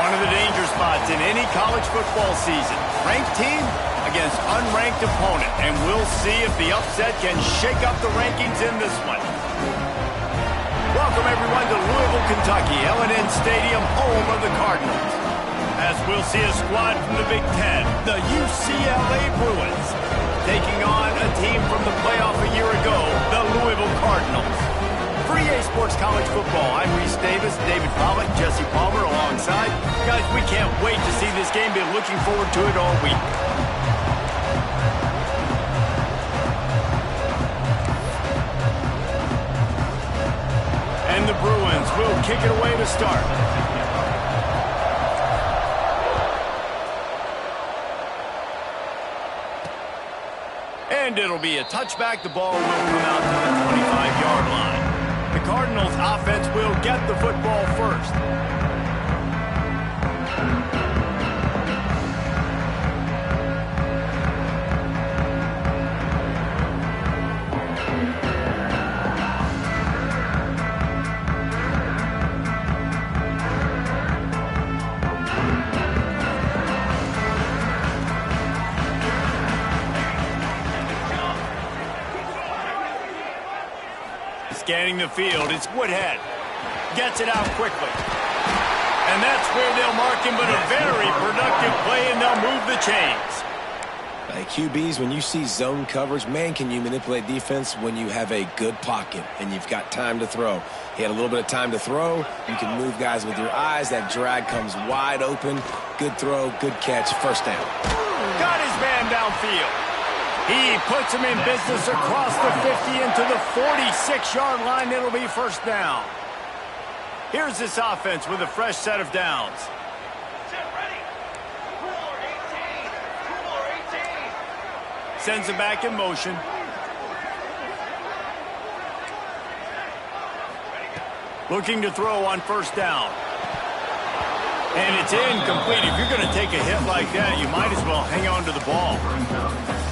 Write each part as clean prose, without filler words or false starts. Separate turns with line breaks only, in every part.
One of the danger spots in any college football season. Ranked team against unranked opponent. And we'll see if the upset can shake up the rankings in this one. Welcome, everyone, to Louisville, Kentucky, L&N Stadium, home of the Cardinals. As we'll see a squad from the Big Ten, the UCLA Bruins, taking on a team from the playoff a year ago, the Louisville Cardinals. For EA Sports College Football, I'm Reese Davis, David Pollock, Jesse Palmer alongside. Guys, we can't wait to see this game. Been looking forward to it all week. And the Bruins will kick it away to start. And it'll be a touchback. The ball will come out to the 25-yard line. The Cardinals offense will get the football first. Scanning the field, it's Woodhead. Gets it out quickly. And that's where they'll mark him, but a very productive play, and they'll move the chains.
QBs, when you see zone coverage, man, can you manipulate defense when you have a good pocket and you've got time to throw. He had a little bit of time to throw. You can move guys with your eyes. That drag comes wide open. Good throw, good catch, first down.
Got his man downfield. He puts him in business across the 50 into the 46-yard line. It'll be first down. Here's this offense with a fresh set of downs. Sends it back in motion. Looking to throw on first down. And it's incomplete. If you're going to take a hit like that, you might as well hang on to the ball.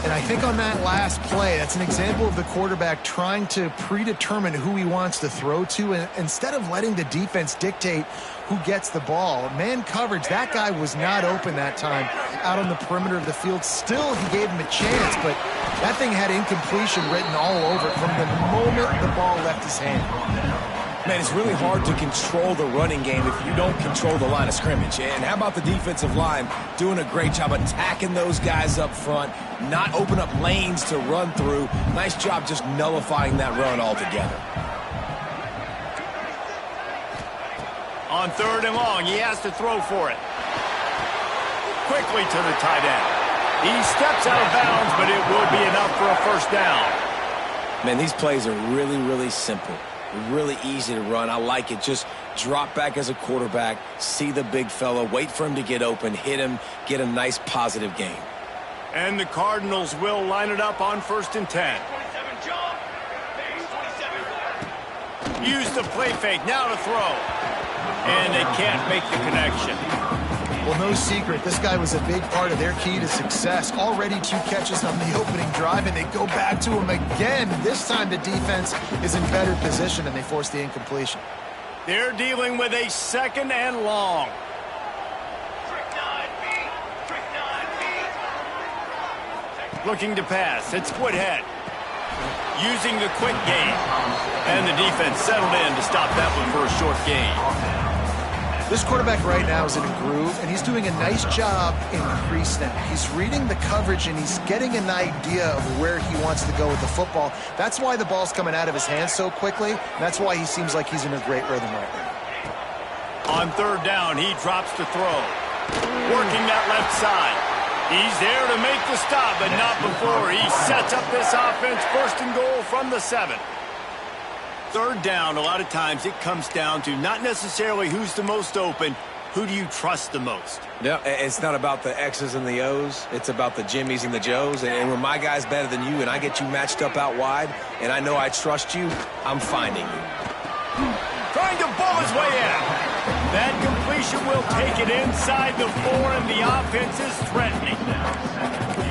And I think on that last play, that's an example of the quarterback trying to predetermine who he wants to throw to, and instead of letting the defense dictate who gets the ball. Man coverage, that guy was not open that time out on the perimeter of the field. Still, he gave him a chance, but that thing had incompletion written all over it from the moment the ball left his hand.
Man, it's really hard to control the running game if you don't control the line of scrimmage. And how about the defensive line doing a great job attacking those guys up front, not open up lanes to run through. Nice job just nullifying that run altogether.
On third and long, he has to throw for it. Quickly to the tight end. He steps out of bounds, but it will be enough for a first down.
Man, these plays are really, really simple. Really easy to run. I like it. Just drop back as a quarterback, see the big fella, wait for him to get open, hit him, get a nice positive gain.
And the Cardinals will line it up on 1st and 10. Use the play fake, now to throw. And they can't make the connection.
Well, no secret, this guy was a big part of their key to success. Already 2 catches on the opening drive, and they go back to him again. This time the defense is in better position, and they force the incompletion.
They're dealing with a 2nd and long. Looking to pass, it's Woodhead. Using the quick game. And the defense settled in to stop that one for a short gain.
This quarterback right now is in a groove, and he's doing a nice job in pre-snap. He's reading the coverage, and he's getting an idea of where he wants to go with the football. That's why the ball's coming out of his hands so quickly. That's why he seems like he's in a great rhythm right now.
On third down, he drops to throw. Working that left side. He's there to make the stop, but not before. He sets up this offense, 1st and goal from the 7. Third down, a lot of times it comes down to not necessarily who's the most open, who do you trust the most?
Yeah, it's not about the X's and the O's. It's about the Jimmies and the Joes. And when my guy's better than you and I get you matched up out wide and I know I trust you, I'm finding you.
Trying to ball his way in. That completion will take it inside the 4, and the offense is threatening.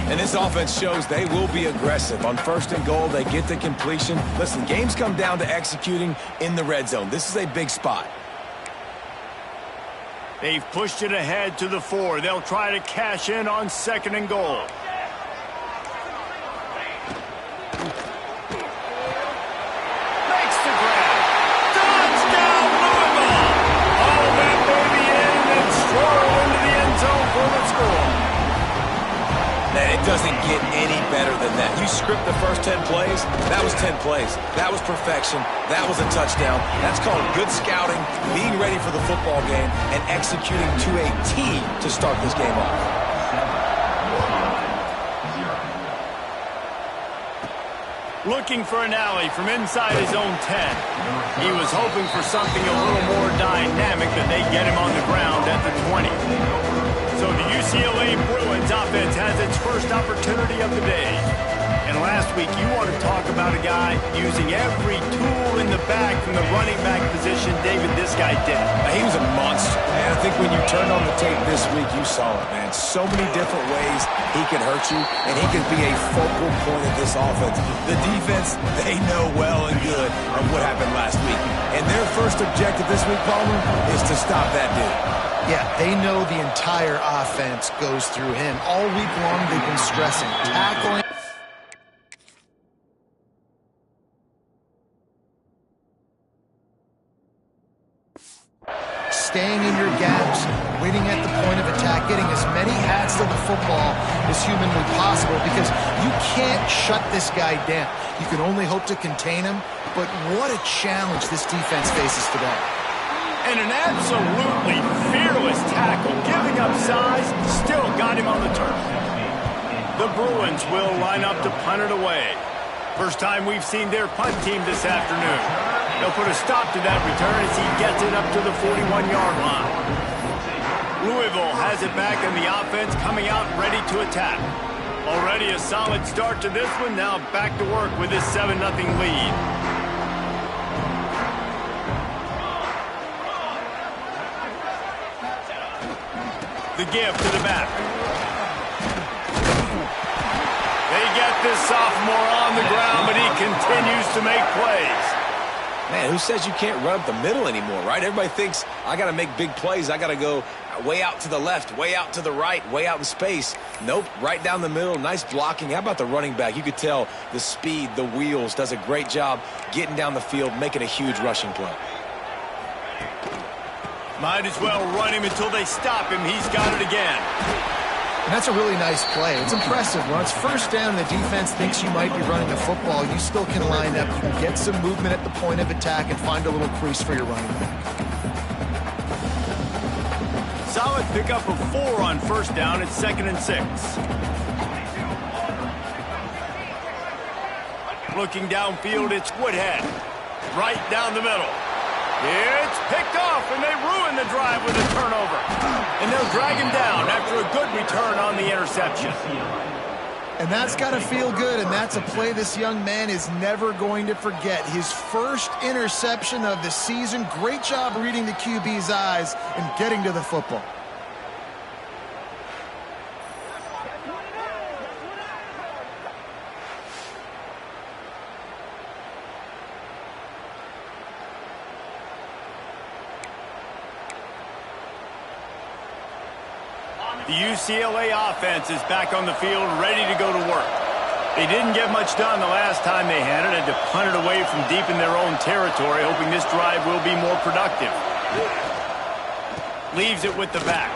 And this offense shows they will be aggressive. On 1st and goal, they get the completion. Listen, games come down to executing in the red zone. This is a big spot.
They've pushed it ahead to the 4. They'll try to cash in on 2nd and goal. Makes the grab. Touchdown, Louisville! All that baby in and stroll into the end zone for the score.
Man, it doesn't get any better than that. You script the first 10 plays, that was 10 plays. That was perfection. That was a touchdown. That's called good scouting, being ready for the football game, and executing to a T to start this game off.
Looking for an alley from inside his own 10. He was hoping for something a little more dynamic, but they get him on the ground at the 20. So the UCLA Bruins offense has its first opportunity of the day. And last week, you want to talk about a guy using every tool in the bag from the running back position. David, this guy did it.
He was a monster. And I think when you turned on the tape this week, you saw it, man. So many different ways he could hurt you, and he could be a focal point of this offense. The defense, they know well and good of what happened last week. And their first objective this week, Palmer, is to stop that dude.
Yeah, they know the entire offense goes through him. All week long, they've been stressing, tackling. Staying in your gaps, winning at the point of attack, getting as many hats to the football as humanly possible, because you can't shut this guy down. You can only hope to contain him, but what a challenge this defense faces today.
And an absolutely fearless tackle, giving up size, still got him on the turf. The Bruins will line up to punt it away. First time we've seen their punt team this afternoon. They'll put a stop to that return as he gets it up to the 41-yard line. Louisville has it back, and the offense coming out ready to attack. Already a solid start to this one, now back to work with this 7-0 lead. The give to the back. They get this sophomore on the ground, but he continues to make plays.
Man, who says you can't run up the middle anymore, right? Everybody thinks, I got to make big plays. I got to go way out to the left, way out to the right, way out in space. Nope, right down the middle, nice blocking. How about the running back? You could tell the speed, the wheels, does a great job getting down the field, making a huge rushing play.
Might as well run him until they stop him. He's got it again.
And that's a really nice play. It's impressive. When it's first down and the defense thinks you might be running the football, you still can line up. You can get some movement at the point of attack and find a little crease for your running back.
Solid pickup of 4 on first down. It's 2nd and 6. Looking downfield, it's Woodhead. Right down the middle. It's picked off, and they ruin the drive with a turnover. And they'll drag him down after a good return on the interception.
And that's got to feel good, and that's a play this young man is never going to forget. His first interception of the season. Great job reading the QB's eyes and getting to the football.
The UCLA offense is back on the field, ready to go to work. They didn't get much done the last time they had it, had to punt it away from deep in their own territory, hoping this drive will be more productive. Leaves it with the back.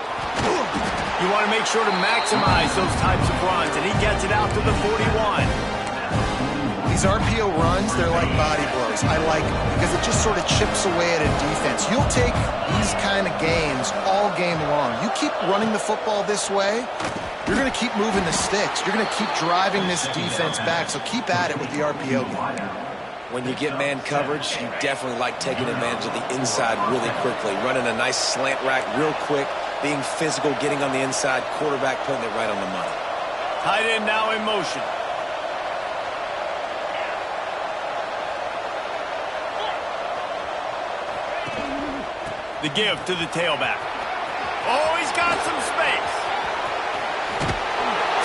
You want to make sure to maximize those types of runs, and he gets it out to the 41.
These RPO runs, they're like body blows. I like it because it just sort of chips away at a defense. You'll take these kind of gains all game long. You keep running the football this way, you're going to keep moving the sticks. You're going to keep driving this defense back, so keep at it with the RPO game.
When you get man coverage, you definitely like taking advantage of the inside really quickly, running a nice slant rack real quick, being physical, getting on the inside, quarterback putting it right on the money.
Tight end now in motion. The give to the tailback. Oh, he's got some space.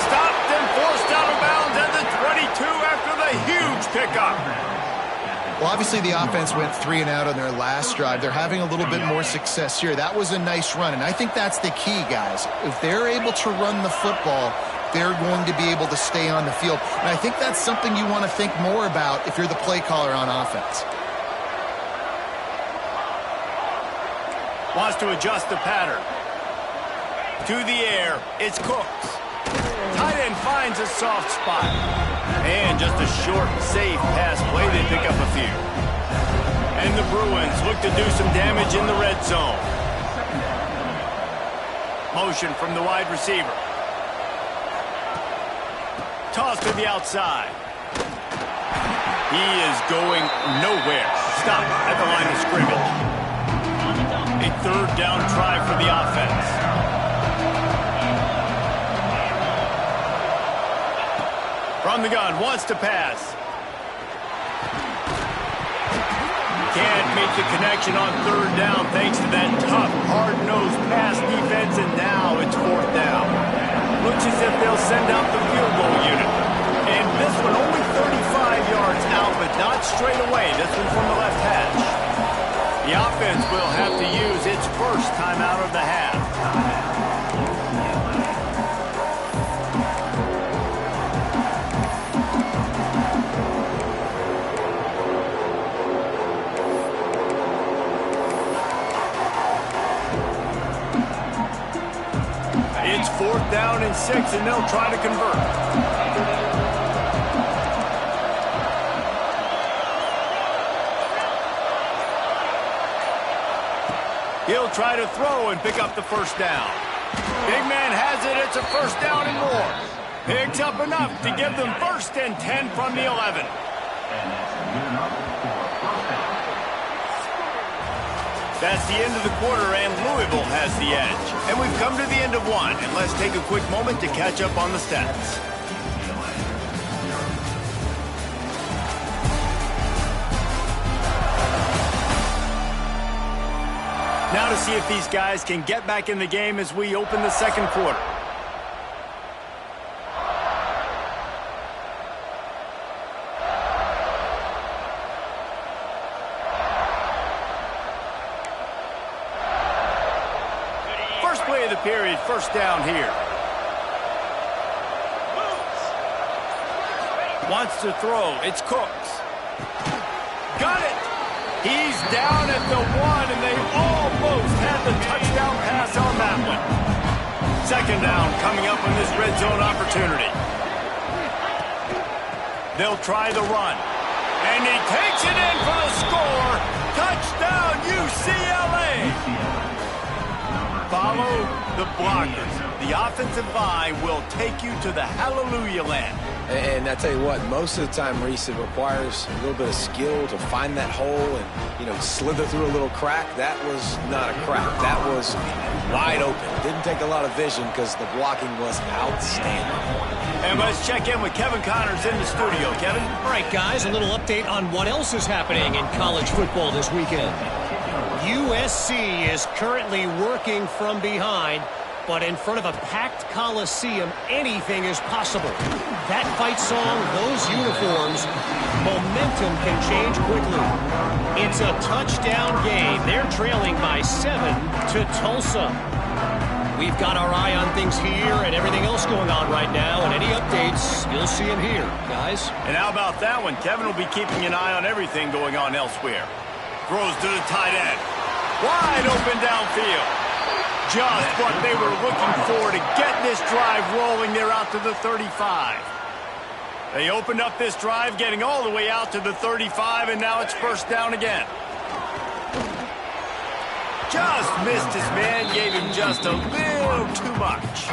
Stopped and forced out of bounds at the 22 after the huge pickup.
Well, obviously the offense went 3 and out on their last drive. They're having a little bit more success here. That was a nice run, and I think that's the key, guys. If they're able to run the football, they're going to be able to stay on the field. And I think that's something you want to think more about if you're the play caller on offense.
Wants to adjust the pattern. To the air, it's Cooks. Tight end finds a soft spot. And just a short, safe pass play, they pick up a few. And the Bruins look to do some damage in the red zone. Motion from the wide receiver. Toss to the outside. He is going nowhere. Stop at the line of scrimmage. A third down try for the offense. From the gun, wants to pass. Can't make the connection on third down thanks to that tough, hard-nosed pass defense, and now it's fourth down. Looks as if they'll send out the field goal unit. And this one only 35 yards out, but not straight away. This one from the left hash. The offense will have to use its first timeout of the half. It's fourth down and 6, and they'll try to convert. He'll try to throw and pick up the first down. Big man has it. It's a first down and more. Picks up enough to give them first and 10 from the 11. That's the end of the quarter, and Louisville has the edge. And we've come to the end of one, and let's take a quick moment to catch up on the stats. Now to see if these guys can get back in the game as we open the second quarter. First play of the period, first down here. Wants to throw, it's Cooks. Got it! He's down at the 1, and they almost had the touchdown pass on that one. Second down coming up on this red zone opportunity. They'll try the run. And he takes it in for the score. Touchdown, UCLA! Follow the blockers. The offensive line will take you to the hallelujah land.
And I tell you what, most of the time, Reese, it requires a little bit of skill to find that hole and, slither through a little crack. That was not a crack. That was wide open. Didn't take a lot of vision because the blocking was outstanding.
And let's check in with Kevin Connors in the studio. Kevin?
All right, guys, a little update on what else is happening in college football this weekend. USC is currently working from behind, but in front of a packed Coliseum, anything is possible. That fight song, those uniforms, momentum can change quickly. It's a touchdown game. They're trailing by 7 to Tulsa. We've got our eye on things here and everything else going on right now, and any updates, you'll see them here, guys.
And how about that one? Kevin will be keeping an eye on everything going on elsewhere. Throws to the tight end. Wide open downfield. Just what they were looking for to get this drive rolling. They're out to the 35. They opened up this drive, getting all the way out to the 35, and now it's first down again. Just missed his man, gave him just a little too much.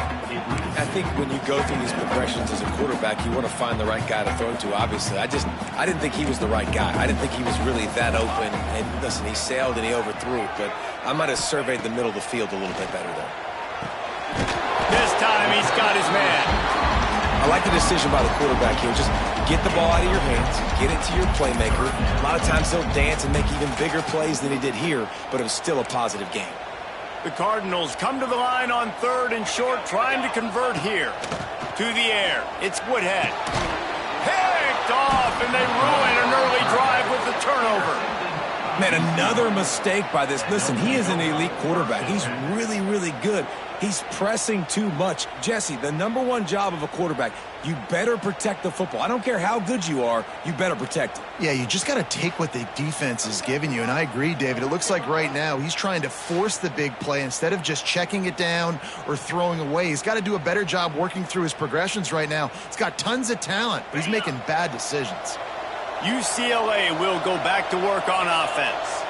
I think when you go through these progressions as a quarterback, you want to find the right guy to throw to, obviously. I didn't think he was the right guy. I didn't think he was really that open. And listen, he sailed and he overthrew, but I might have surveyed the middle of the field a little bit better there.
This time he's got his man.
I like the decision by the quarterback here. Just get the ball out of your hands, get it to your playmaker. A lot of times he'll dance and make even bigger plays than he did here, but it was still a positive game.
The Cardinals come to the line on third and short, trying to convert here. To the air, it's Woodhead. Picked off, and they ruin an early drive with the turnover.
Man, another mistake by this. Listen, he is an elite quarterback. He's really, really good. He's pressing too much. Jesse, the #1 job of a quarterback, you better protect the football. I don't care how good you are, you better protect it.
Yeah, you just got to take what the defense is giving you, and I agree, David. It looks like right now he's trying to force the big play instead of just checking it down or throwing away. He's got to do a better job working through his progressions right now. He's got tons of talent, but he's making bad decisions.
UCLA will go back to work on offense.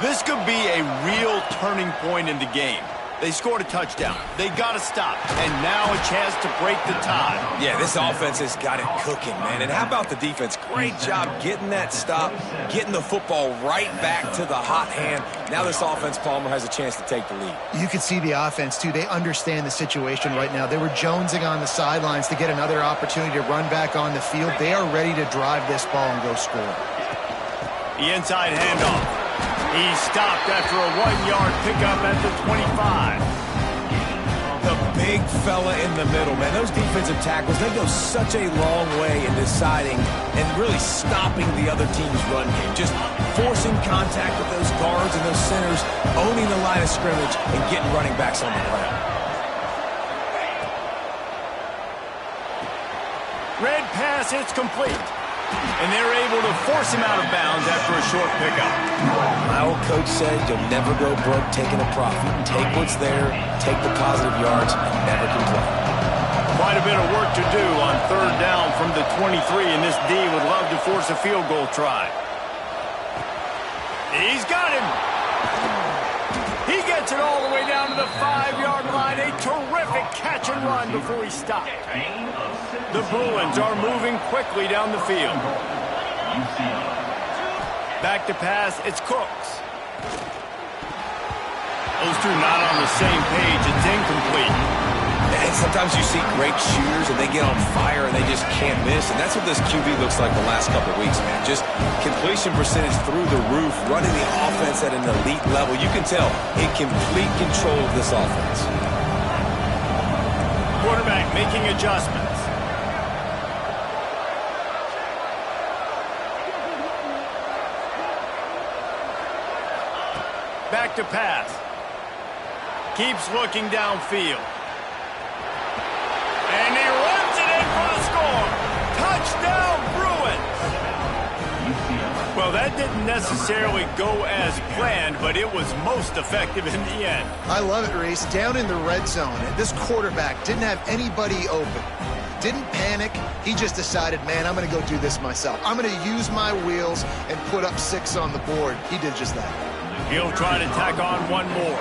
This could be a real turning point in the game. They scored a touchdown. They got to stop. And now a chance to break the tie.
Yeah, this offense has got it cooking, man. And how about the defense? Great job getting that stop, getting the football right back to the hot hand. Now this offense, Palmer, has a chance to take the lead.
You can see the offense, too. They understand the situation right now. They were jonesing on the sidelines to get another opportunity to run back on the field. They are ready to drive this ball and go score.
The inside handoff. He stopped after a 1-yard pickup at the 25.
The big fella in the middle, man. Those defensive tackles, they go such a long way in deciding and really stopping the other team's run game. Just forcing contact with those guards and those centers, owning the line of scrimmage, and getting running backs on the ground.
Red pass, it's complete. And they're able to force him out of bounds after a short pickup.
My old coach said you'll never go broke taking a profit. Take what's there, take the positive yards, and never complain.
Quite a bit of work to do on 3rd down from the 23, and this D would love to force a field goal try. He's got him. He gets it all the way down to the 5-yard line. A terrific catch and run before he stopped. The Bruins are moving quickly down the field. Back to pass, it's Cooks. Those two not on the same page. It's incomplete.
And sometimes you see great shooters and they get on fire and they just can't miss. And that's what this QB looks like the last couple of weeks, man. Just completion percentage through the roof, running the offense at an elite level. You can tell in complete control of this offense.
Quarterback making adjustments. Back to pass. Keeps looking downfield. And he runs it in for the score. Touchdown, Bruins. Well, that didn't necessarily go as planned, but it was most effective in the end.
I love it, Reese. Down in the red zone, this quarterback didn't have anybody open. Didn't panic. He just decided, man, I'm going to go do this myself. I'm going to use my wheels and put up 6 on the board. He did just that.
He'll try to tack on one more.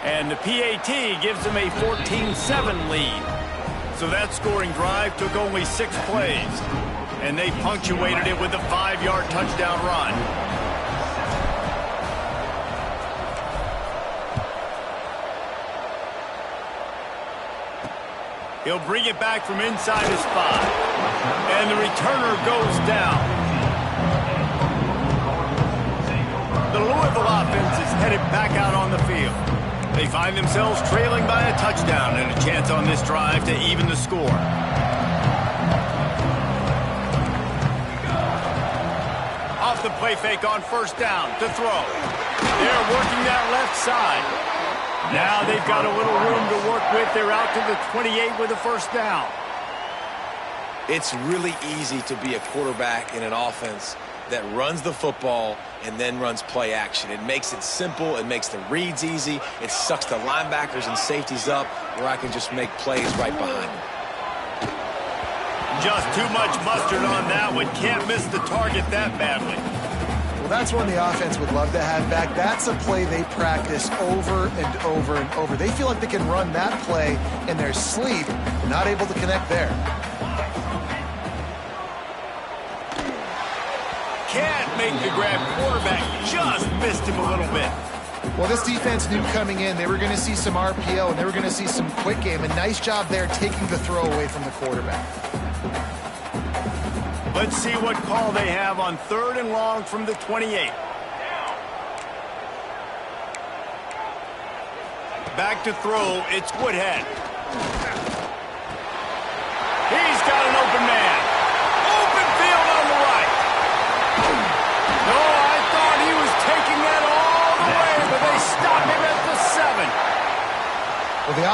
And the PAT gives them a 14-7 lead. So that scoring drive took only 6 plays. And they punctuated it with a 5-yard touchdown run. He'll bring it back from inside his 5. And the returner goes down. The Louisville offense is headed back out on the field. They find themselves trailing by a touchdown and a chance on this drive to even the score. Off the play fake on 1st down to throw. They're working that left side. Now they've got a little room to work with. They're out to the 28 with a 1st down.
It's really easy to be a quarterback in an offense that runs the football and then runs play action. It makes it simple. It makes the reads easy. It sucks the linebackers and safeties up where I can just make plays right behind them.
Just too much mustard on that one. Can't miss the target that badly.
Well, that's one the offense would love to have back. That's a play they practice over and over and over. They feel like they can run that play in their sleep, not able to connect there.
Can't make the grab. Quarterback just missed him a little bit.
Well, this defense knew coming in they were going to see some RPO and they were going to see some quick game. A nice job there taking the throw away from the quarterback.
Let's see what call they have on 3rd and long from the 28. Back to throw, it's Woodhead. He's got an open man. Open field on the right.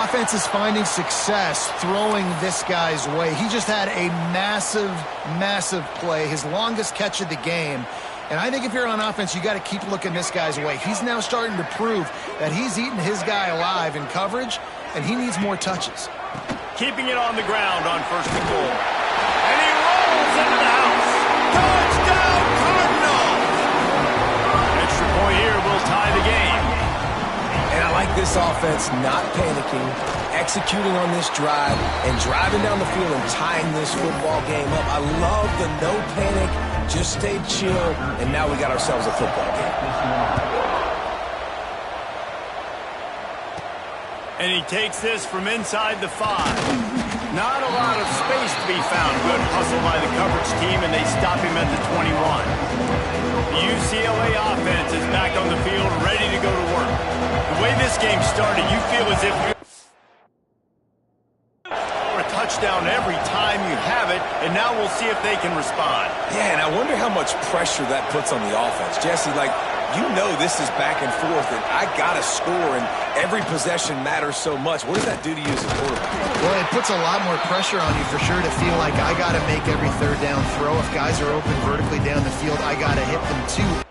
offense is finding success throwing this guy's way. He just had a massive, massive play, his longest catch of the game. And I think if you're on offense, you got to keep looking this guy's way. He's now starting to prove that he's eating his guy alive in coverage, and he needs more touches.
Keeping it on the ground on 1st and goal. And he rolls into the house. Touchdown, Cardinals! Extra point here will tie the game.
And I like this offense not panicking, executing on this drive, and driving down the field and tying this football game up. I love the no panic, just stay chill, and now we got ourselves a football game.
And he takes this from inside the 5. Not a lot of space to be found. Good hustle by the coverage team, and they stop him at the 21. The UCLA offense is back on the field, ready to go to work. The way this game started, you feel as if you're a touchdown every time you have it, and now we'll see if they can respond.
Yeah, and I wonder how much pressure that puts on the offense. Jesse, you know this is back and forth, and I got to score, and every possession matters so much. What does that do to you as a quarterback?
Well, it puts a lot more pressure on you for sure to feel like I got to make every third down throw. If guys are open vertically down the field, I got to hit them too.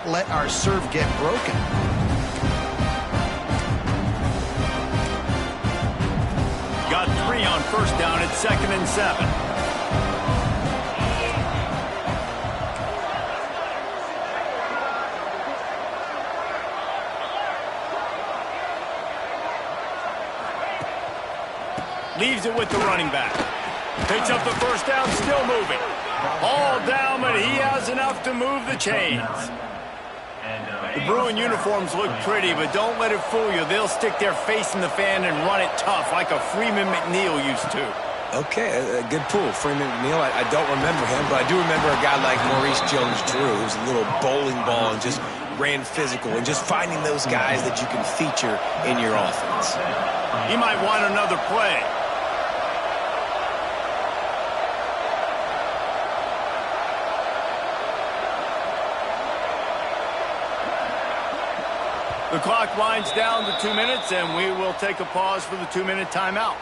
Let our serve get broken.
Got 3 on 1st down at 2nd and 7. Leaves it with the running back. Picks up the 1st down, still moving. All down, but he has enough to move the chains. The Bruin uniforms look pretty, but don't let it fool you. They'll stick their face in the fan and run it tough like a Freeman McNeil used to.
Okay, a good pull. Freeman McNeil, I don't remember him, but I do remember a guy like Maurice Jones-Drew, who's a little bowling ball and just ran physical, and just finding those guys that you can feature in your offense.
He might want another play. The clock winds down to 2 minutes, and we will take a pause for the 2-minute timeout.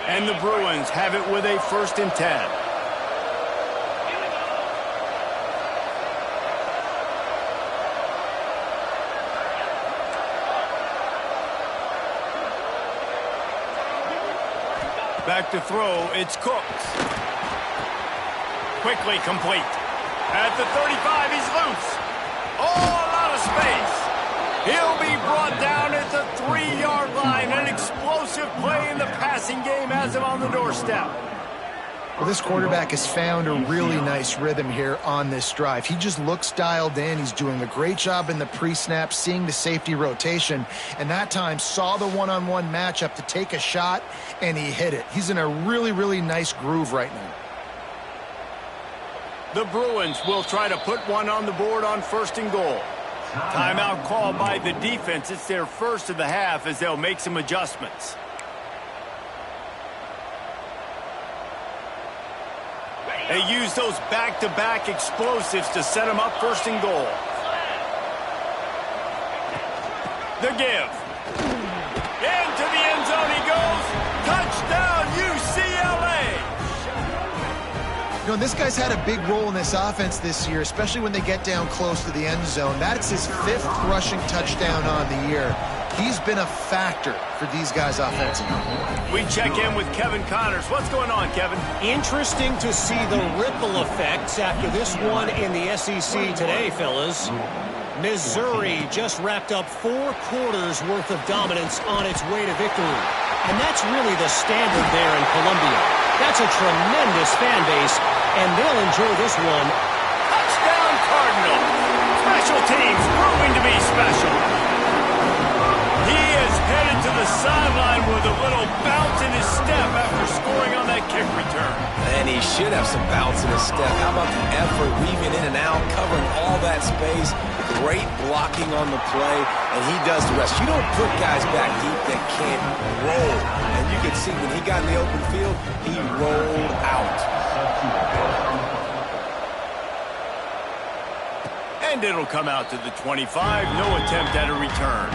And the Bruins have it with a 1st and 10. Back to throw, it's Cooks. Quickly complete. At the 35, he's loose. Oh, a lot of space. He'll be brought down at the 3-yard line. An explosive play in the passing game has him on the doorstep.
Well, this quarterback has found a really nice rhythm here on this drive. He just looks dialed in. He's doing a great job in the pre-snap, seeing the safety rotation, and that time saw the one-on-one matchup to take a shot, and he hit it. He's in a really, really nice groove right now.
The Bruins will try to put one on the board on 1st and goal. Timeout called by the defense. It's their first of the half as they'll make some adjustments. They use those back-to-back explosives to set them up 1st and goal. The give. Into the end zone he goes. Touchdown, UCLA!
You know, this guy's had a big role in this offense this year, especially when they get down close to the end zone. That's his 5th rushing touchdown on the year. He's been a factor for these guys offensively.
We check in with Kevin Connors. What's going on, Kevin?
Interesting to see the ripple effects after this one in the SEC today, fellas. Missouri just wrapped up 4 quarters worth of dominance on its way to victory. And that's really the standard there in Columbia. That's a tremendous fan base, and they'll enjoy this one.
Touchdown, Cardinals. Special teams proving to be special. He is headed to the sideline with a little bounce in his step after scoring on that kick return.
And he should have some bounce in his step. How about the effort, weaving in and out, covering all that space. Great blocking on the play, and he does the rest. You don't put guys back deep that can't roll. And you can see when he got in the open field, he rolled out.
And it'll come out to the 25. No attempt at a return.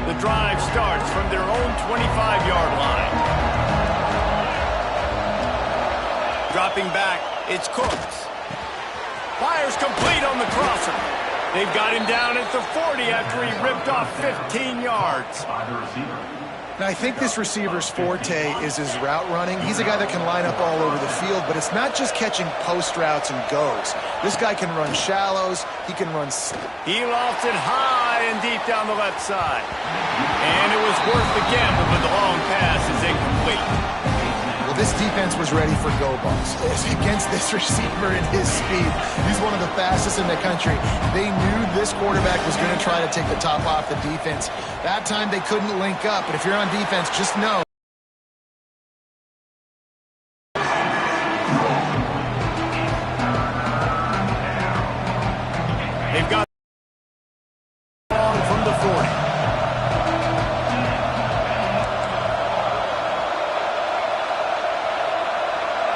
The drive starts from their own 25-yard line. Dropping back, it's Cooks. Fires complete on the crosser. They've got him down at the 40 after he ripped off 15 yards.
Now, I think this receiver's forte is his route running. He's a guy that can line up all over the field, but it's not just catching post routes and goes. This guy can run shallows. He can run...
He lofts it high and deep down the left side. And it was worth the gamble, but the long pass is incomplete.
Well, this defense was ready for go balls. Against this receiver and his speed, he's one of the fastest in the country. They knew this quarterback was going to try to take the top off the defense. That time they couldn't link up, but if you're on defense, just know.
They've got from the 40.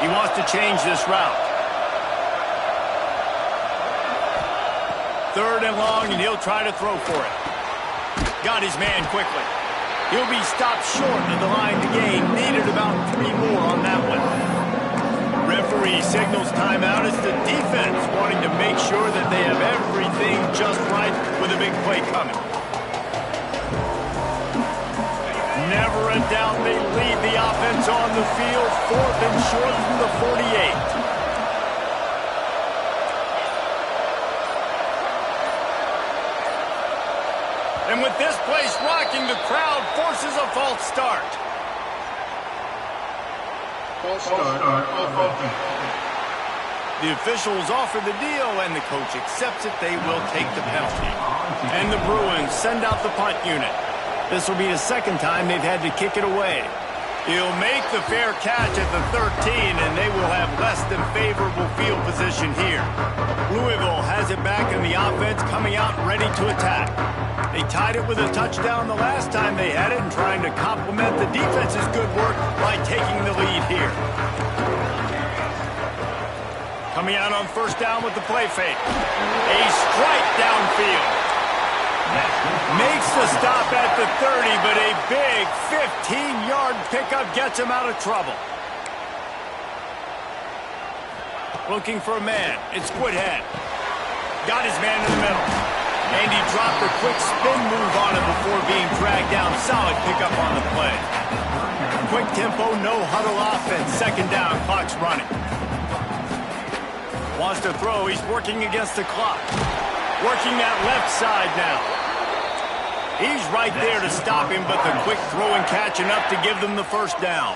He wants to change this route. Third and long, and he'll try to throw for it. Got his man quickly. He'll be stopped short of the line to gain. Needed about 3 more on that one. Referee signals timeout. It's the defense wanting to make sure that they have everything just right with a big play coming. Never a doubt they lead the offense on the field. 4th and short from the 48. And with this place rocking, the crowd forces a false start. False start. The officials offer the deal, and the coach accepts it. They will take the penalty. And the Bruins send out the punt unit. This will be the second time they've had to kick it away. He'll make the fair catch at the 13, and they will have less than favorable field position here. Louisville has it back, and the offense coming out ready to attack. They tied it with a touchdown the last time they had it, and trying to complement the defense's good work by taking the lead here. Coming out on first down with the play fake. A strike downfield. Makes the stop at the 30, but a big 15-yard pickup gets him out of trouble. Looking for a man. It's Woodhead. Got his man in the middle. And he dropped a quick spin move on him before being dragged down. Solid pickup on the play. Quick tempo, no huddle offense. Second down, clock's running. Wants to throw. He's working against the clock. Working that left side now. He's right there to stop him, but the quick throw and catch enough to give them the first down.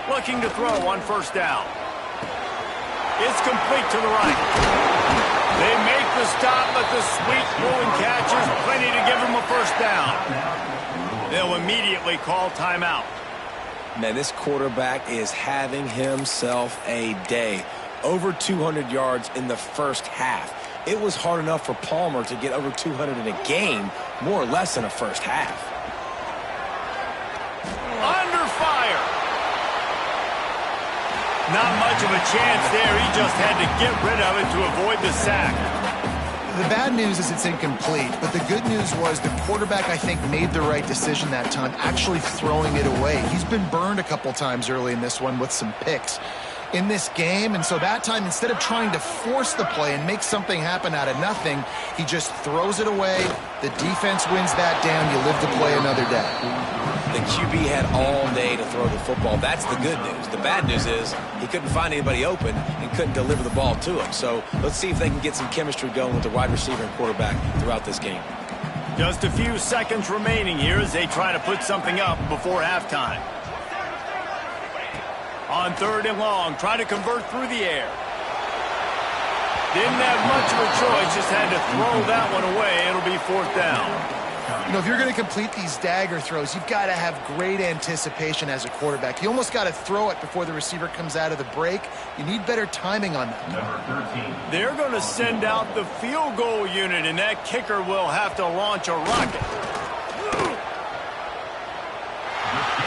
Looking to throw on first down. It's complete to the right. They make the stop, but the sweet throw and catch is plenty to give them a first down. They'll immediately call timeout.
Man, this quarterback is having himself a day. Over 200 yards in the first half. It was hard enough for Palmer to get over 200 in a game, more or less in a first half.
Under fire. Not much of a chance there. He just had to get rid of it to avoid the sack.
The bad news is it's incomplete, but the good news was the quarterback, I think, made the right decision that time, actually throwing it away. He's been burned a couple times early in this one with some picks in this game, and so that time, instead of trying to force the play and make something happen out of nothing, he just throws it away. The defense wins that down. You live to play another day.
The QB had all day to throw the football. That's the good news. The bad news is he couldn't find anybody open and couldn't deliver the ball to him. So let's see if they can get some chemistry going with the wide receiver and quarterback throughout this game.
Just a few seconds remaining here as they try to put something up before halftime. On third and long, try to convert through the air. Didn't have much of a choice, just had to throw that one away. It'll be fourth down.
You know, if you're going to complete these dagger throws, you've got to have great anticipation as a quarterback. You almost got to throw it before the receiver comes out of the break. You need better timing on that.
They're going to send out the field goal unit, and that kicker will have to launch a rocket.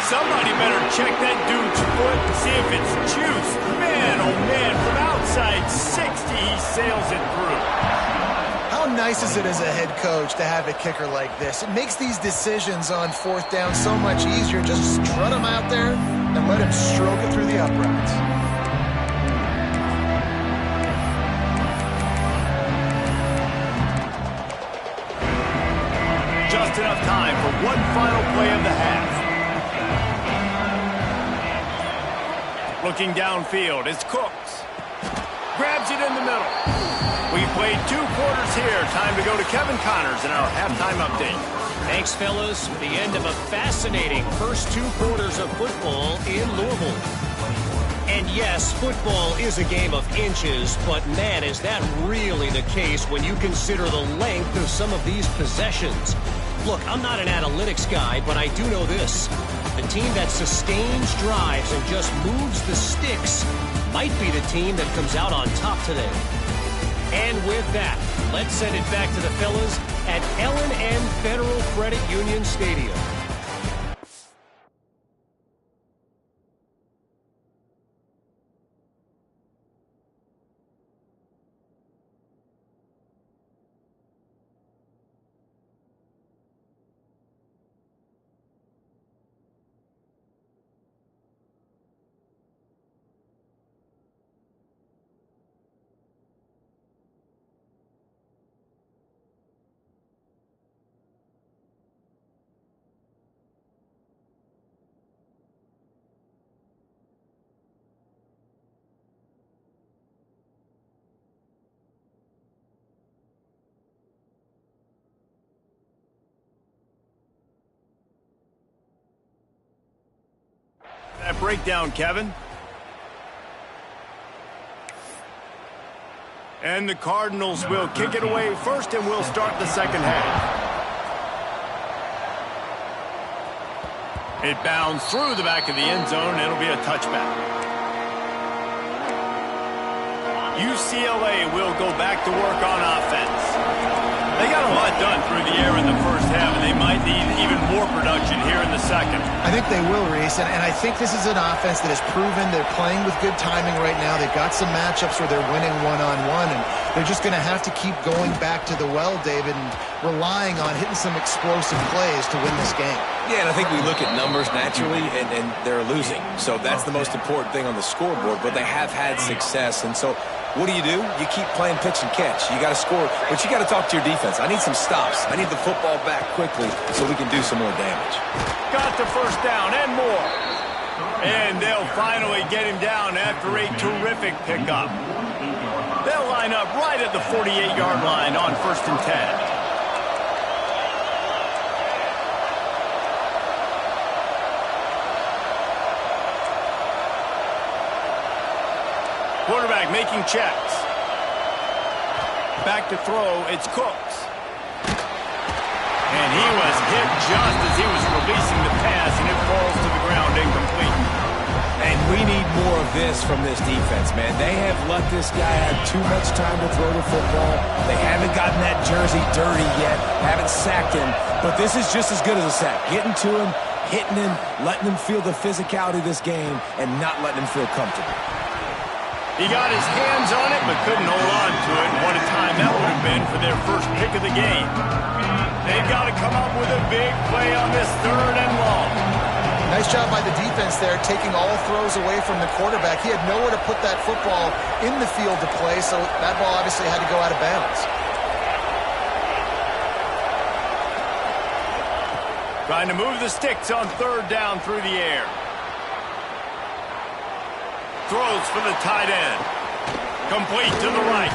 Somebody better check that dude's foot and see if it's juice. Man, oh man, from outside 60, he sails it through.
How nice is it as a head coach to have a kicker like this? It makes these decisions on fourth down so much easier. Just strut him out there and let him stroke it through the uprights.
Just enough time for one final play of the half. Looking downfield, it's Cooks. Grabs it in the middle. We've played 2 quarters here. Time to go to Kevin Connors in our halftime update.
Thanks, fellas. The end of a fascinating first 2 quarters of football in Louisville. And yes, football is a game of inches, but man, is that really the case when you consider the length of some of these possessions. Look, I'm not an analytics guy, but I do know this. The team that sustains drives and just moves the sticks might be the team that comes out on top today. And with that, let's send it back to the fellas at L&N Federal Credit Union Stadium.
That breakdown, Kevin. And the Cardinals will kick it away first, and we'll start the second half. It bounds through the back of the end zone, and it'll be a touchback. UCLA will go back to work on offense. They got a lot done through the air in the first half, and they might need even more production here in the second.
I think they will, Reese, and I think this is an offense that has proven they're playing with good timing right now. They've got some matchups where they're winning one-on-one, and they're just going to have to keep going back to the well, David, and relying on hitting some explosive plays to win this game.
Yeah, and I think we look at numbers naturally, and they're losing. So that's the most important thing on the scoreboard, but they have had success, and so what do? You keep playing pitch and catch. You got to score, but you got to talk to your defense. I need some stops. I need the football back quickly so we can do some more damage.
Got the first down and more. And they'll finally get him down after a terrific pickup. They'll line up right at the 48-yard line on 1st and 10. Quarterback making checks. Back to throw, it's Cooks. And he was hit just as he was releasing the pass, and it falls to the ground incomplete.
And we need more of this from this defense, man. They have let this guy have too much time to throw the football. They haven't gotten that jersey dirty yet, haven't sacked him, but this is just as good as a sack. Getting to him, hitting him, letting him feel the physicality of this game, and not letting him feel comfortable.
He got his hands on it, but couldn't hold on to it. And what a time that would have been for their first pick of the game. They've got to come up with a big play on this 3rd and long.
Nice job by the defense there, taking all throws away from the quarterback. He had nowhere to put that football in the field to play, so that ball obviously had to go out of bounds.
Trying to move the sticks on 3rd down through the air. Throws for the tight end. Complete to the right.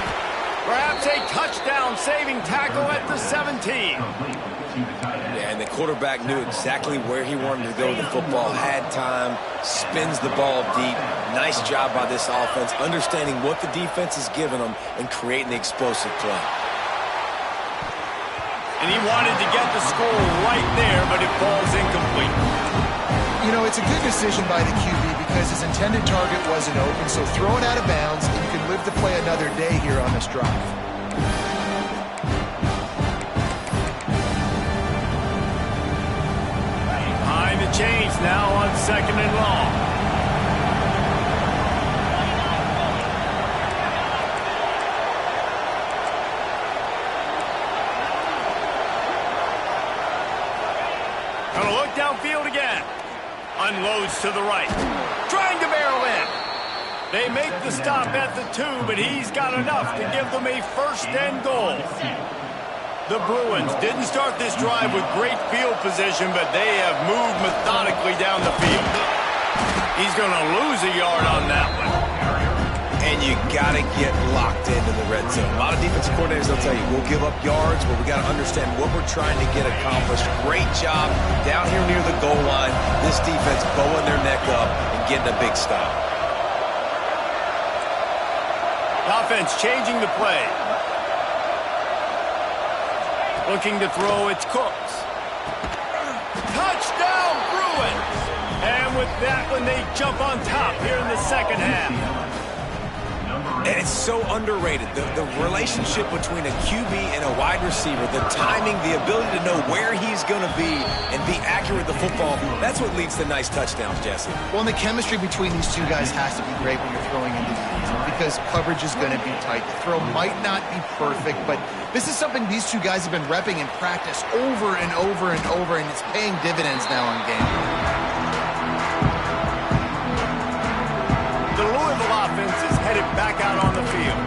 Perhaps a touchdown-saving tackle at the 17.
Yeah, and the quarterback knew exactly where he wanted to go with the football, had time, spins the ball deep. Nice job by this offense, understanding what the defense is giving them and creating the explosive play.
And he wanted to get the score right there, but it falls incomplete.
You know, it's a good decision by the QB because his intended target wasn't open, so throw it out of bounds, and you can live to play another day here on this drive.
Behind the chains now on 2nd and long. Gonna look downfield again. Unloads to the right. Trying to barrel in. They make the stop at the 2, but he's got enough to give them a 1st and goal. The Bruins didn't start this drive with great field position, but they have moved methodically down the field. He's going to lose a yard on that one.
And you got to get locked into the red zone. A lot of defensive coordinators, they'll tell you, we'll give up yards, but we got to understand what we're trying to get accomplished. Great job down here near the goal line. This defense bowing their neck up and getting a big stop.
Offense changing the play. Looking to throw, it's Cooks. Touchdown, Bruins! And with that one, they jump on top here in the 2nd half.
And it's so underrated. The relationship between a QB and a wide receiver, the timing, the ability to know where he's going to be and be accurate with the football, that's what leads to nice touchdowns, Jesse.
Well, and the chemistry between these two guys has to be great when you're throwing into the end zone because coverage is going to be tight. The throw might not be perfect, but this is something these two guys have been repping in practice over and over and over, and it's paying dividends now in game.
The Louisville offense is headed back out on the field.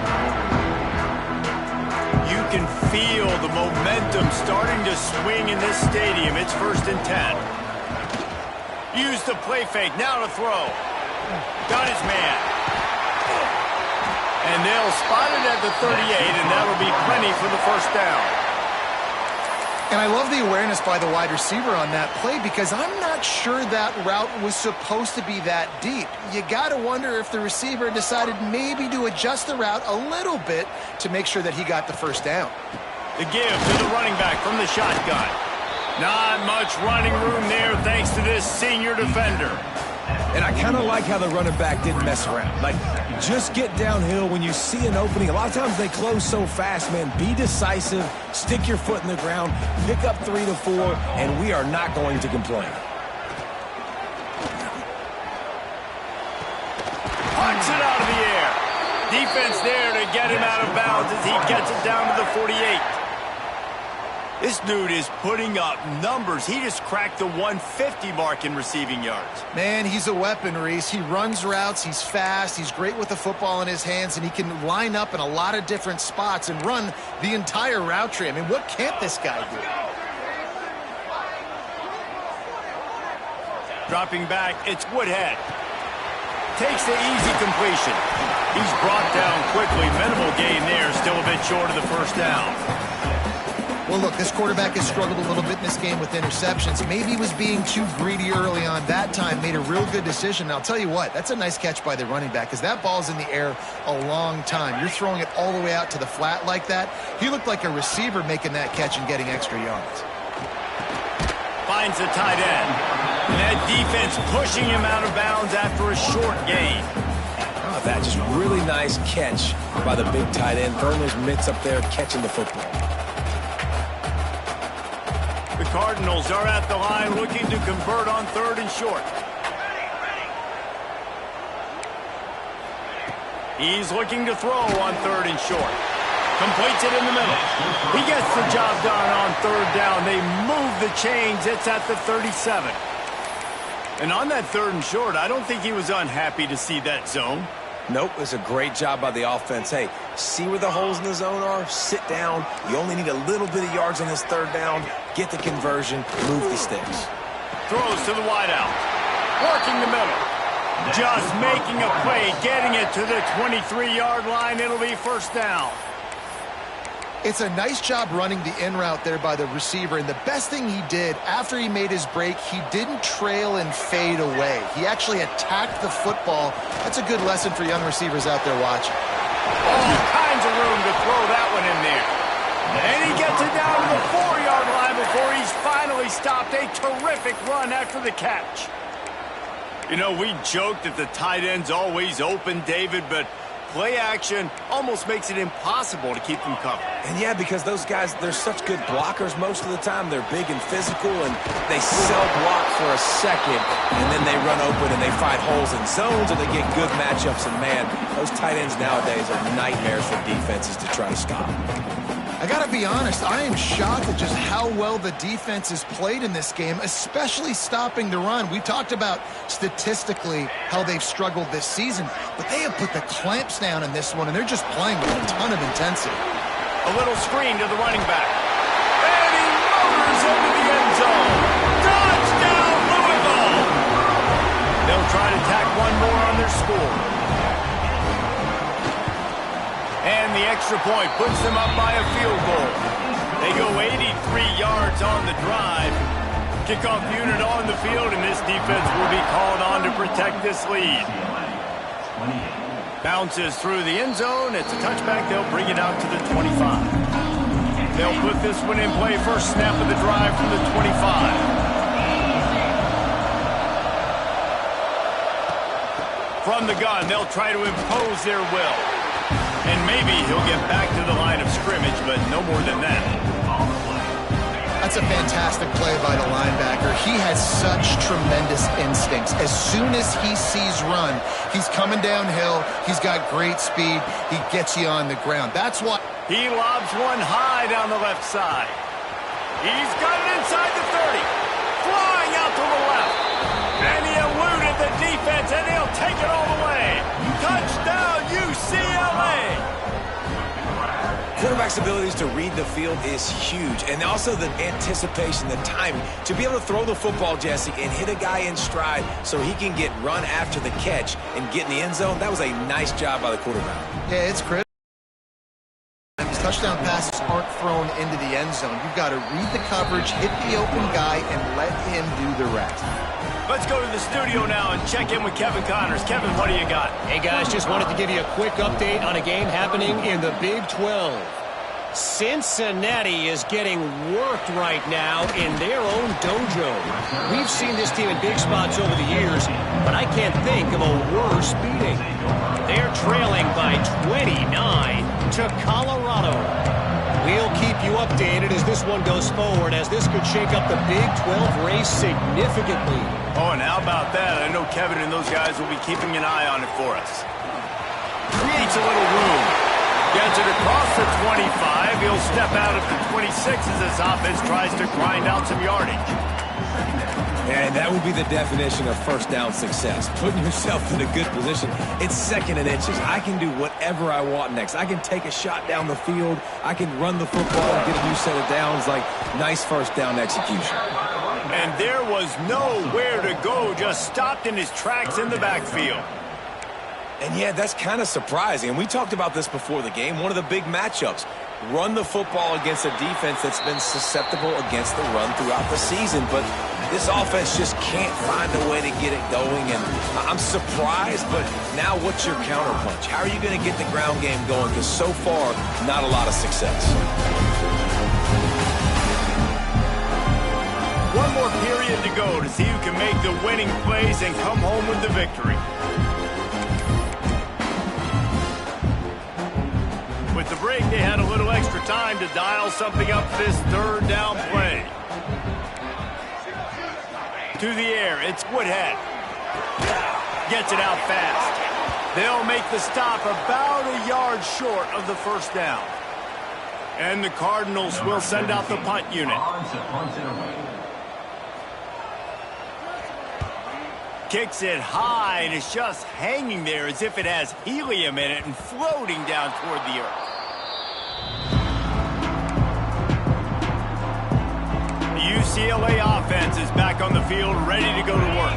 You can feel the momentum starting to swing in this stadium. It's 1st and 10. Use the play fake. Now to throw. Got his man. And they'll spot it at the 38, and that'll be plenty for the 1st down.
And I love the awareness by the wide receiver on that play because I'm not sure that route was supposed to be that deep. You got to wonder if the receiver decided maybe to adjust the route a little bit to make sure that he got the 1st down.
The give to the running back from the shotgun. Not much running room there thanks to this senior defender.
And I kind of like how the running back didn't mess around. Like, just get downhill when you see an opening. A lot of times they close so fast, man. Be decisive, stick your foot in the ground, pick up 3 to 4, and we are not going to complain.
Punch it out of the air. Defense there to get him out of bounds as he gets it down to the 48. This dude is putting up numbers. He just cracked the 150 mark in receiving yards.
Man, he's a weapon, Reese. He runs routes, he's fast, he's great with the football in his hands, and he can line up in a lot of different spots and run the entire route tree. I mean, what can't this guy do?
Dropping back, it's Woodhead. Takes the easy completion. He's brought down quickly. Minimal gain there, still a bit short of the 1st down.
Well, look, this quarterback has struggled a little bit in this game with interceptions. Maybe he was being too greedy early on. That time made a real good decision. And I'll tell you what, that's a nice catch by the running back because that ball's in the air a long time. You're throwing it all the way out to the flat like that. He looked like a receiver making that catch and getting extra yards.
Finds the tight end. And that defense pushing him out of bounds after a short gain.
Oh, that just really nice catch by the big tight end. Throwing those mitts up there, catching the football.
The Cardinals are at the line looking to convert on 3rd and short. He's looking to throw on 3rd and short. Completes it in the middle. He gets the job done on 3rd down. They move the chains. It's at the 37. And on that 3rd and short, I don't think he was unhappy to see that zone.
Nope, it's a great job by the offense. Hey, see where the holes in the zone are, sit down. You only need a little bit of yards on this 3rd down. Get the conversion, move the sticks.
Throws to the wideout. Working the middle. Just making a play, getting it to the 23-yard line. It'll be 1st down.
It's a nice job running the in route there by the receiver, and the best thing he did after he made his break, he didn't trail and fade away. He actually attacked the football. That's a good lesson for young receivers out there watching.
All kinds of room to throw that one in there. And he gets it down to the 4-yard a terrific run after the catch. You know, we joke that the tight end's always open, David, but play action almost makes it impossible to keep them covered.
And yeah, because those guys, they're such good blockers most of the time. They're big and physical, and they cell block for a second, and then they run open and they find holes in zones, or they get good matchups. And man, those tight ends nowadays are nightmares for defenses to try to stop.
I gotta be honest, I am shocked at just how well the defense has played in this game, especially stopping the run. We talked about statistically how they've struggled this season, but they have put the clamps down in this one, and they're just playing with a ton of intensity.
A little screen to the running back. And he motors into the end zone. Touchdown, Louisville! They'll try to tack one more on their score. And the extra point puts them up by a field goal. They go 83 yards on the drive. Kickoff unit on the field, and this defense will be called on to protect this lead. Bounces through the end zone. It's a touchback. They'll bring it out to the 25. They'll put this one in play. First snap of the drive from the 25. From the gun, they'll try to impose their will. And maybe he'll get back to the line of scrimmage, but no more than that.
That's a fantastic play by the linebacker. He has such tremendous instincts. As soon as he sees run, he's coming downhill. He's got great speed. He gets you on the ground. That's why
he lobs one high down the left side. He's got it inside the 30. Flying out to the left. And he eluded the defense, and he'll take it all the way. Touchdown, UCLA!
Quarterback's abilities to read the field is huge, and also the anticipation, the timing. To be able to throw the football, Jesse, and hit a guy in stride so he can get run after the catch and get in the end zone, that was a nice job by the quarterback.
Yeah, it's critical. Touchdown passes aren't thrown into the end zone. You've got to read the coverage, hit the open guy, and let him do the rest.
Let's go to the studio now and check in with Kevin Connors. Kevin, what do you got?
Hey, guys, just wanted to give you a quick update on a game happening in the Big 12. Cincinnati is getting worked right now in their own dojo. We've seen this team in big spots over the years, but I can't think of a worse beating. They're trailing by 29 to Colorado. We'll keep you updated as this one goes forward, as this could shake up the Big 12 race significantly.
Oh, and how about that? I know Kevin and those guys will be keeping an eye on it for us. Creates a little room. Gets it across the 25. He'll step out of the 26 as this offense tries to grind out some yardage.
And that would be the definition of first down success. Putting yourself in a good position. It's second and inches. I can do whatever I want next. I can take a shot down the field. I can run the football and get a new set of downs. Like, nice first down execution.
And there was nowhere to go. Just stopped in his tracks in the backfield.
And yeah, that's kind of surprising. And we talked about this before the game. One of the big matchups. Run the football against a defense that's been susceptible against the run throughout the season. But this offense just can't find a way to get it going. And I'm surprised, but now what's your counterpunch? How are you going to get the ground game going? Because so far, not a lot of success.
One more period to go to see who can make the winning plays and come home with the victory. With the break, they had a little extra time to dial something up this third down play. To the air, it's Woodhead. Gets it out fast. They'll make the stop about a yard short of the first down. And the Cardinals will send out the punt unit. Kicks it high, and it's just hanging there as if it has helium in it and floating down toward the earth. The UCLA offense is back on the field, ready to go to work.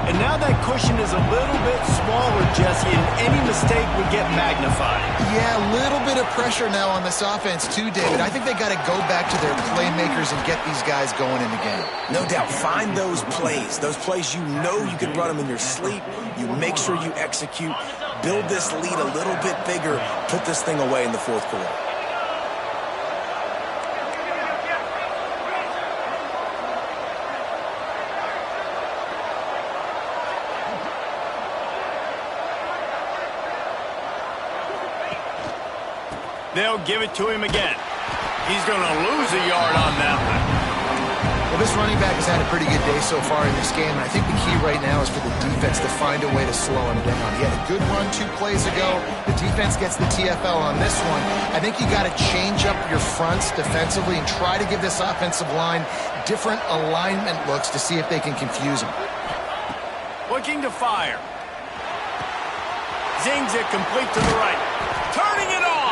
And now that cushion is a little bit smaller, Jesse, and any mistake would get magnified.
Yeah, a little bit of pressure now on this offense too, David. I think they got to go back to their playmakers and get these guys going in the game.
No doubt. Find those plays you know you can run them in your sleep. You make sure you execute. Build this lead a little bit bigger. Put this thing away in the fourth quarter.
They'll give it to him again. He's going to lose a yard on that one.
Well, this running back has had a pretty good day so far in this game, and I think the key right now is for the defense to find a way to slow him down. He had a good run 2 plays ago. The defense gets the TFL on this one. I think you got to change up your fronts defensively and try to give this offensive line different alignment looks to see if they can confuse him.
Looking to fire. Zings it complete to the right. Turning it on.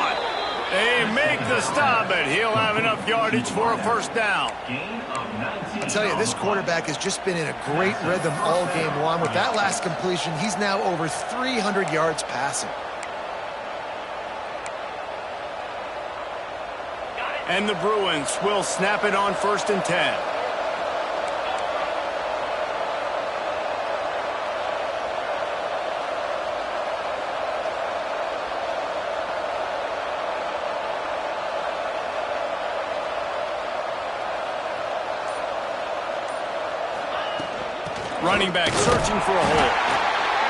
They make the stop, but he'll have enough yardage for a first down.
I tell you, this quarterback has just been in a great rhythm all game long. With that last completion, he's now over 300 yards passing.
And the Bruins will snap it on 1st and 10. Running back searching for a hole.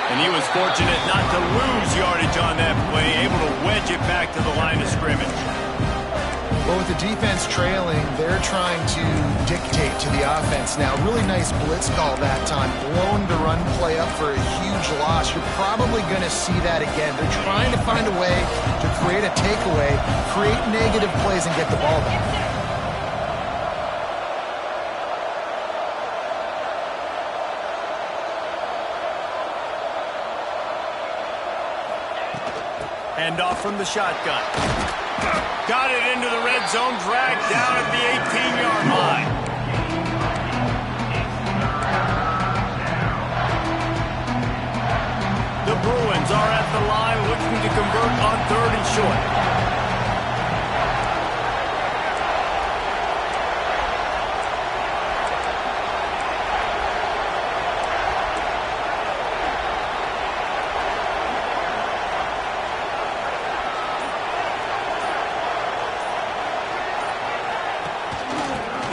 And he was fortunate not to lose yardage on that play, able to wedge it back to the line of scrimmage.
Well, with the defense trailing, they're trying to dictate to the offense now. Really nice blitz call that time, blowing the run play up for a huge loss. You're probably going to see that again. They're trying to find a way to create a takeaway, create negative plays, and get the ball back.
Hand off from the shotgun. Got it into the red zone, dragged down at the 18-yard line. The Bruins are at the line looking to convert on 3rd and short.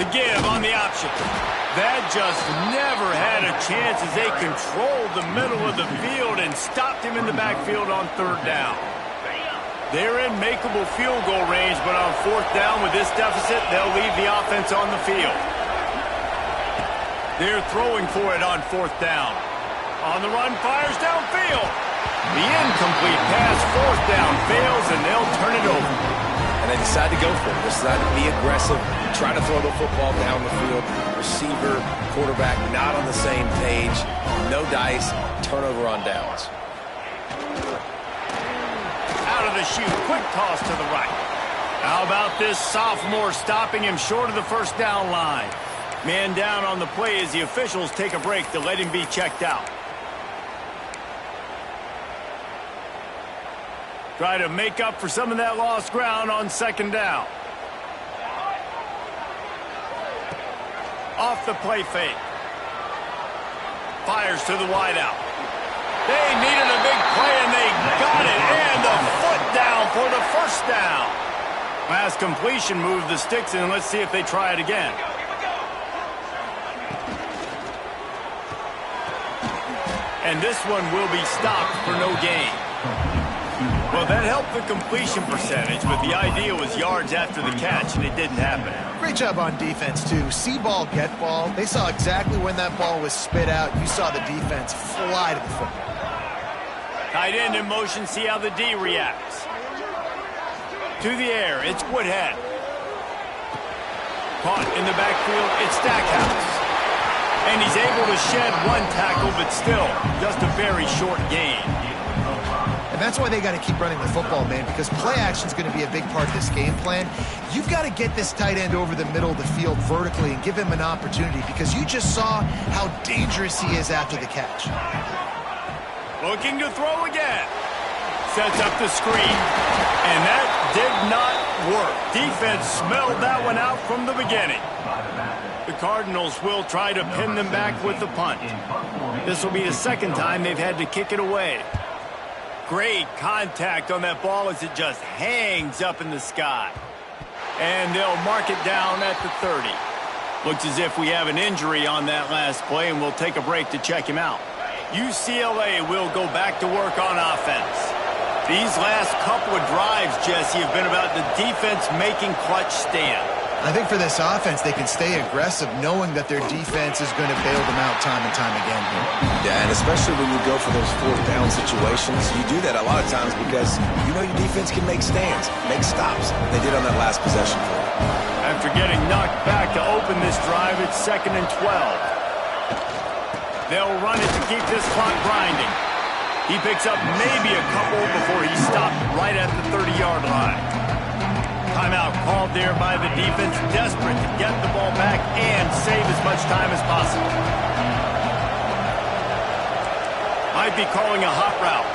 The give on the option. That just never had a chance as they controlled the middle of the field and stopped him in the backfield on 3rd down. They're in makeable field goal range, but on 4th down with this deficit, they'll leave the offense on the field. They're throwing for it on 4th down. On the run, fires downfield. The incomplete pass, 4th down, fails, and they'll turn it over.
And they decide to go for it. They decide to be aggressive, try to throw the football down the field. Receiver, quarterback, not on the same page. No dice, turnover on downs.
Out of the chute, quick toss to the right. How about this sophomore stopping him short of the 1st down line? Man down on the play as the officials take a break to let him be checked out. Try to make up for some of that lost ground on 2nd down. Off the play fake. Fires to the wideout. They needed a big play, and they got it. And the foot down for the 1st down. Last completion moved the sticks, and let's see if they try it again. And this one will be stopped for no gain. Well, that helped the completion percentage, but the idea was yards after the catch, and it didn't happen.
Great job on defense, too. See ball, get ball. They saw exactly when that ball was spit out. You saw the defense fly to the football.
Tight end in motion, see how the D reacts. To the air, it's Woodhead. Caught in the backfield, it's Stackhouse. And he's able to shed one tackle, but still, just a very short gain.
And that's why they got to keep running the football, man, because play action is going to be a big part of this game plan. You've got to get this tight end over the middle of the field vertically and give him an opportunity, because you just saw how dangerous he is after the catch.
Looking to throw again. Sets up the screen. And that did not work. Defense smelled that one out from the beginning. The Cardinals will try to pin them back with the punt. This will be the 2nd time they've had to kick it away. Great contact on that ball as it just hangs up in the sky. And they'll mark it down at the 30. Looks as if we have an injury on that last play, and we'll take a break to check him out. UCLA will go back to work on offense. These last couple of drives, Jesse, have been about the defense making clutch stand.
I think for this offense, they can stay aggressive knowing that their defense is going to bail them out time and time again.
Yeah, and especially when you go for those fourth down situations, you do that a lot of times because you know your defense can make stands, make stops. They did on that last possession for you.
After getting knocked back to open this drive, it's 2nd and 12. They'll run it to keep this clock grinding. He picks up maybe a couple before he stopped right at the 30-yard line. Timeout called there by the defense, desperate to get the ball back and save as much time as possible. Might be calling a hot route.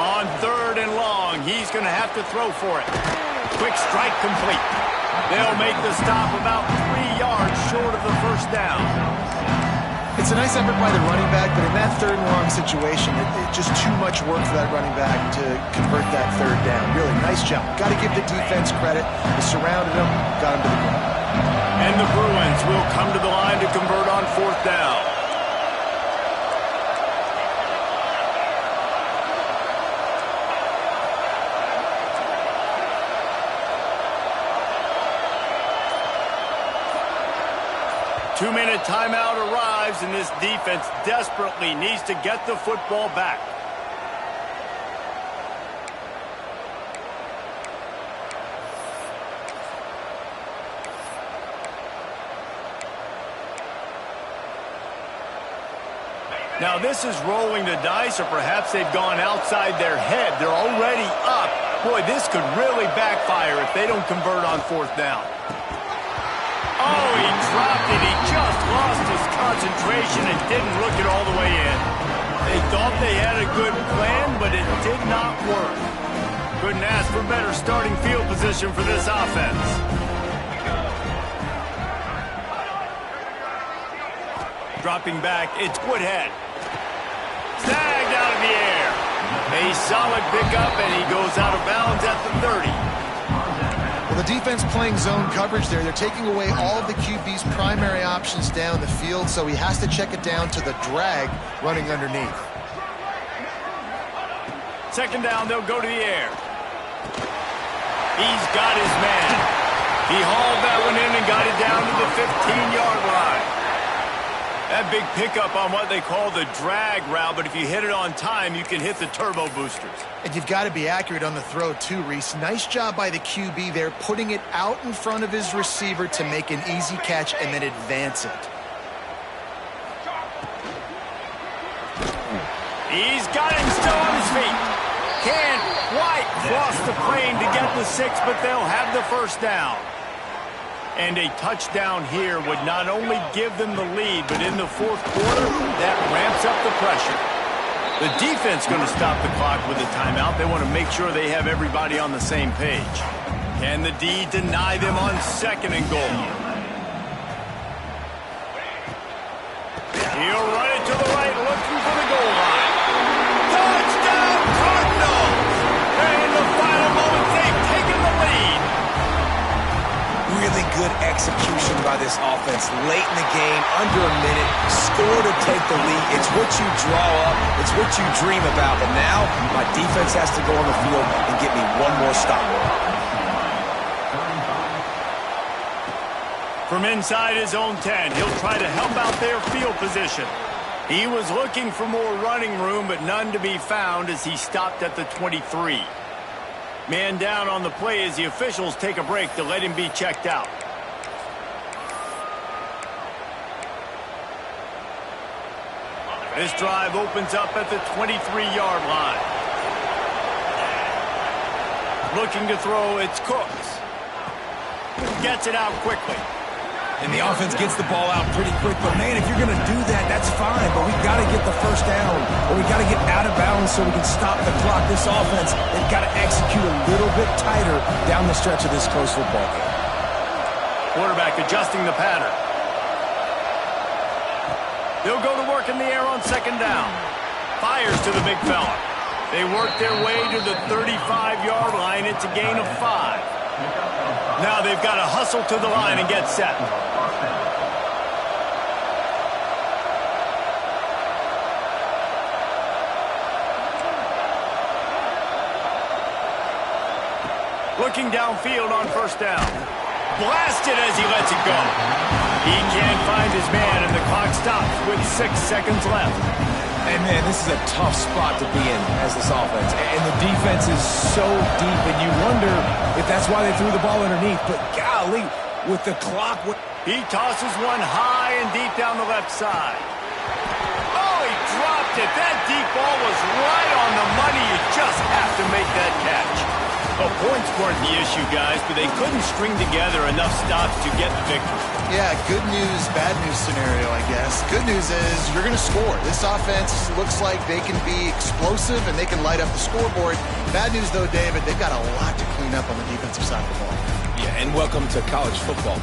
On 3rd and long, he's going to have to throw for it. Quick strike complete. They'll make the stop about 3 yards short of the first down.
It's a nice effort by the running back, but in that 3rd and long situation, it's just too much work for that running back to convert that 3rd down. Really, nice job. Got to give the defense credit. They surrounded him, got him to the ground.
And the Bruins will come to the line to convert on 4th down. Two-minute timeout arrives, and this defense desperately needs to get the football back. Now, this is rolling the dice, or perhaps they've gone outside their head. They're already up. Boy, this could really backfire if they don't convert on 4th down. Oh, he dropped it. He just lost his concentration and didn't look it all the way in. They thought they had a good plan, but it did not work. Couldn't ask for better starting field position for this offense. Dropping back, it's Woodhead. Snagged out of the air. A solid pickup, and he goes out of bounds at the 30.
Well, the defense playing zone coverage there. They're taking away all of the QB's primary options down the field, so he has to check it down to the drag running underneath.
2nd down, they'll go to the air. He's got his man. He hauled that one in and got it down to the 15-yard line. That big pickup on what they call the drag route, but if you hit it on time, you can hit the turbo boosters.
And you've got to be accurate on the throw too, Reese. Nice job by the QB there, putting it out in front of his receiver to make an easy catch and then advance it.
He's got him still on his feet. Can't quite cross the plane to get the 6, but they'll have the 1st down. And a touchdown here would not only give them the lead, but in the 4th quarter, that ramps up the pressure. The defense going to stop the clock with a timeout. They want to make sure they have everybody on the same page. Can the D deny them on 2nd and goal? He'll run it to the right, looking for the goal line. Touchdown, Cardinals! And in the final moments, they've taken the lead.
Really good execution by this offense. Late in the game, under a minute, score to take the lead. It's what you draw up. It's what you dream about. And now, my defense has to go on the field and get me one more stop.
From inside his own 10, he'll try to help out their field position. He was looking for more running room, but none to be found as he stopped at the 23. Man down on the play as the officials take a break to let him be checked out. This drive opens up at the 23-yard line. Looking to throw, it's Cooks. Gets it out quickly.
And the offense gets the ball out pretty quick. But, man, if you're going to do that, that's fine. But we've got to get the 1st down, or we've got to get out of bounds so we can stop the clock. This offense, they've got to execute a little bit tighter down the stretch of this close football game.
Quarterback adjusting the pattern. They'll go to work in the air on 2nd down. Fires to the big fella. They work their way to the 35-yard line. It's a gain of 5. Now they've got to hustle to the line and get set. Looking downfield on first down. Blasted as he lets it go. He can't find his man, and the clock stops with 6 seconds left.
And, man, this is a tough spot to be in as this offense. And the defense is so deep, and you wonder if that's why they threw the ball underneath. But, golly, with the clock...
He tosses one high and deep down the left side. Oh, he dropped it. That deep ball was right on the money. You just have to make that catch. Well, points weren't the issue, guys, but they couldn't string together enough stops to get the victory.
Yeah, good news, bad news scenario, I guess. Good news is you're going to score. This offense looks like they can be explosive and they can light up the scoreboard. Bad news, though, David, they've got a lot to clean up on the defensive side of the ball.
Yeah, and welcome to college football.